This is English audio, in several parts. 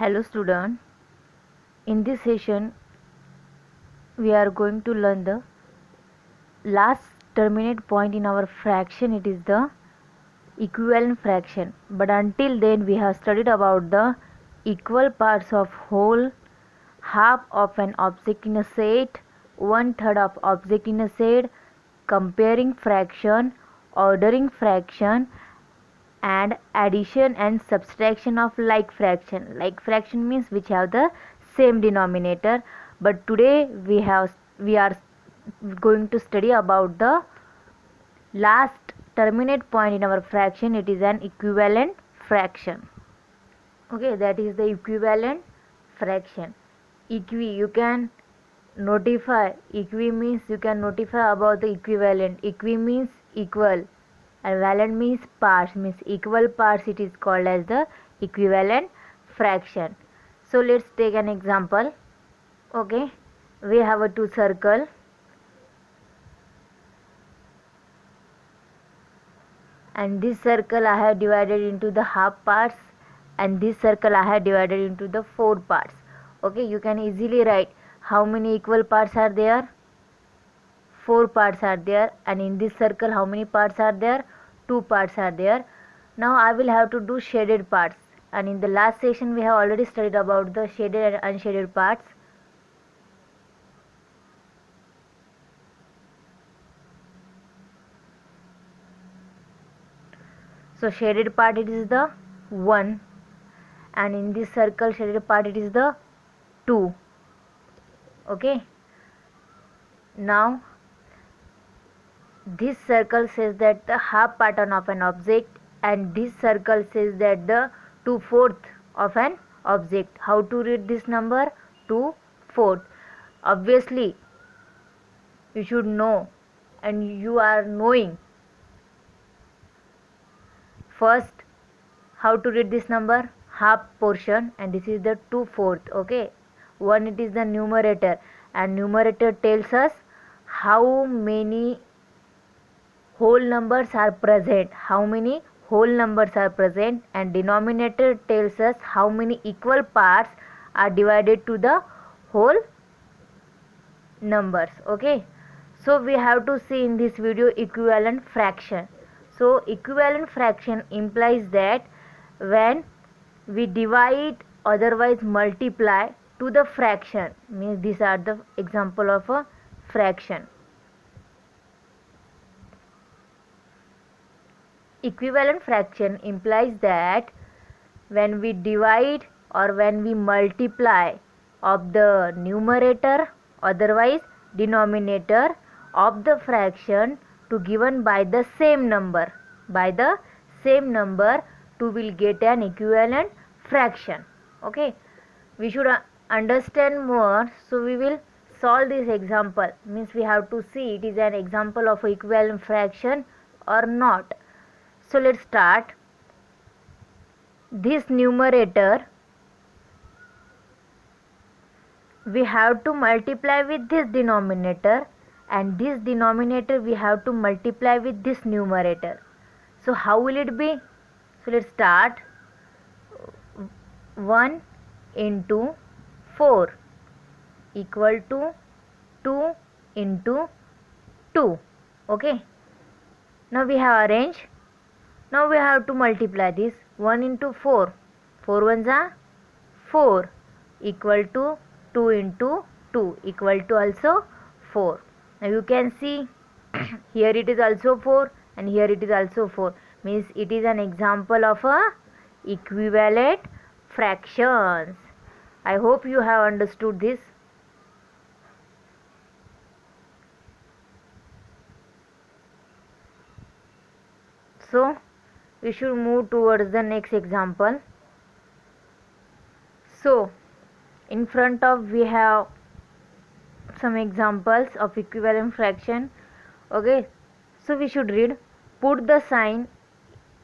Hello student, in this session we are going to learn the last terminate point in our fraction. It is the equivalent fraction, but until then we have studied about the equal parts of whole, half of an object in a set, one third of object in a set, comparing fraction, ordering fraction, and addition and subtraction of like fraction. Like fraction means which have the same denominator, but today we are going to study about the last terminate point in our fraction. It is an equivalent fraction. Okay, that is the equivalent fraction. You can notify. Means you can notify about the equivalent. Means equal, and valent means parts, means equal parts. It is called as the equivalent fraction. So let's take an example. Okay, we have a two circle, and this circle I have divided into the half parts, and this circle I have divided into the four parts. Okay, you can easily write how many equal parts are there. Four parts are there, and in this circle how many parts are there? Two parts are there. Now I will have to do shaded parts, and in the last session we have already studied about the shaded and unshaded parts. So shaded part it is the 1, and in this circle shaded part it is the 2. Okay, now this circle says that the half pattern of an object, and this circle says that the 2/4 of an object. How to read this number? 2/4. Obviously you should know, and you are knowing. First, how to read this number? Half portion, and this is the 2/4. Okay, 1 it is the numerator, and numerator tells us how many whole numbers are present, and denominator tells us how many equal parts are divided to the whole numbers. Okay, so we have to see in this video equivalent fraction. So equivalent fraction implies that when we divide, otherwise multiply to the fraction, means these are the example of a fraction. Equivalent fraction implies that when we divide or when we multiply of the numerator, otherwise denominator of the fraction to given by the same number, to will get an equivalent fraction. Okay, we should understand more, so we will solve this example. Means we have to see it is an example of equivalent fraction or not. So let's start. This numerator we have to multiply with this denominator, and this denominator we have to multiply with this numerator. So how will it be? So let's start. 1 into 4 equal to 2 into 2. Okay, now we have arranged. Now we have to multiply this. 1 into 4, 4 ones are 4, equal to 2 into 2, equal to also 4. Now you can see here it is also 4, and here it is also 4, means it is an example of a equivalent fractions. I hope you have understood this. So we should move towards the next example. So in front of we have some examples of equivalent fraction. Okay, so we should read. Put the sign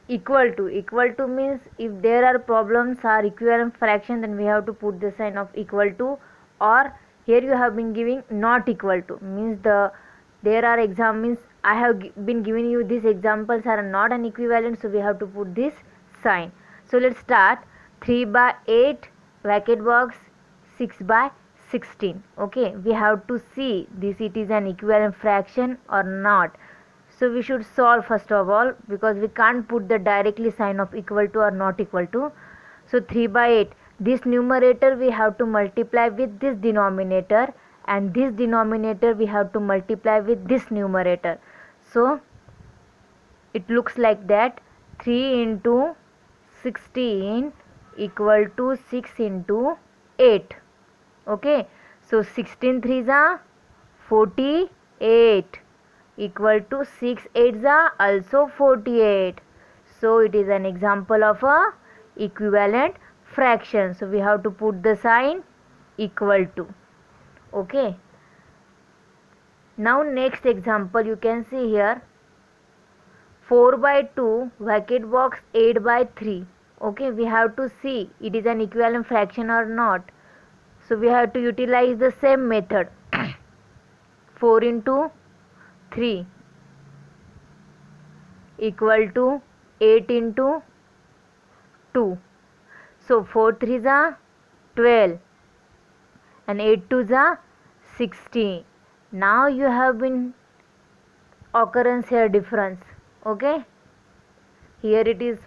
equal to means if there are problems are equivalent fraction, then we have to put the sign of equal to, or here you have been giving not equal to, means there are means I have been giving you these examples are not an equivalent, so we have to put this sign. So let's start. 3/8 bracket box 6 by 16. Okay, we have to see this it is an equivalent fraction or not. So we should solve first of all, because we can't put the directly sign of equal to or not equal to. So 3 by 8, this numerator we have to multiply with this denominator, and this denominator we have to multiply with this numerator. So it looks like that, 3 into 16 equal to 6 into 8. Okay, so 16 threes are 48 equal to 6 eights are also 48. So it is an example of a equivalent fraction. So we have to put the sign equal to. Okay, now next example you can see here, 4 by 2 bracket box 8 by 3. Okay, we have to see it is an equivalent fraction or not. So we have to utilize the same method. 4 into 3 equal to 8 into 2. So 4 threes are 12 and 8 twos are 16. Now you have been occurrence here difference. Okay, here it is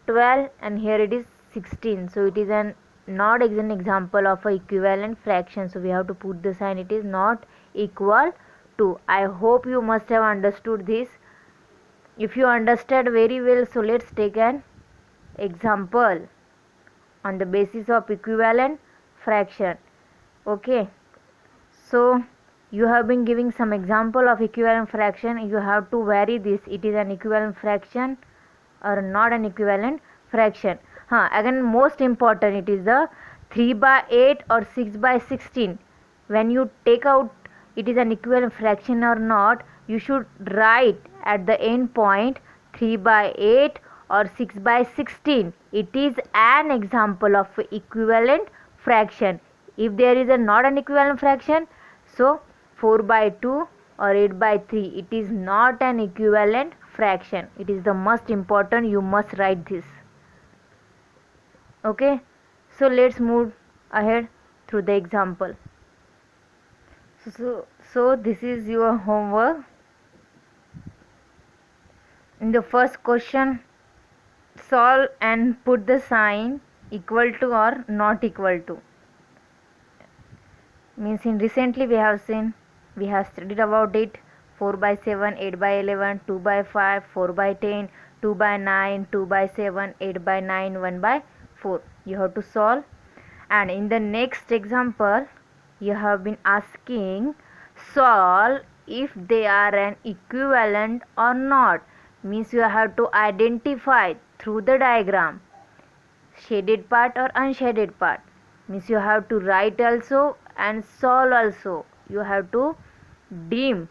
12 and here it is 16. So it is an not an example of a equivalent fraction. So we have to put the sign it is not equal to. I hope you must have understood this. If you understand very well, so let's take an example on the basis of equivalent fraction. Okay, so you have been giving some example of equivalent fraction. You have to vary this, it is an equivalent fraction or not an equivalent fraction. Again, most important, it is the 3 by 8 or 6 by 16. When you take out it is an equivalent fraction or not, you should write at the end point 3 by 8 or 6 by 16. It is an example of equivalent fraction. If there is a not an equivalent fraction, so 4 by 2 or 8 by 3, it is not an equivalent fraction. It is the most important, you must write this. Okay, so let's move ahead through the example. So this is your homework. In the first question, solve and put the sign equal to or not equal to. Means in recently we have seen, we have studied about it, 4 by 7, 8 by 11, 2 by 5, 4 by 10, 2 by 9, 2 by 7, 8 by 9, 1 by 4. You have to solve. And in the next example, you have been asking solve if they are an equivalent or not. Means you have to identify through the diagram shaded part or unshaded part. Means you have to write also and solve also. You have to deem.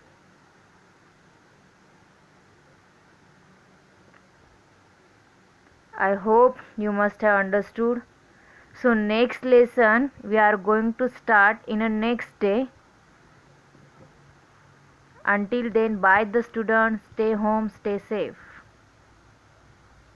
I hope you must have understood. So next lesson we are going to start in a next day. Until then, bye the students, stay home, stay safe.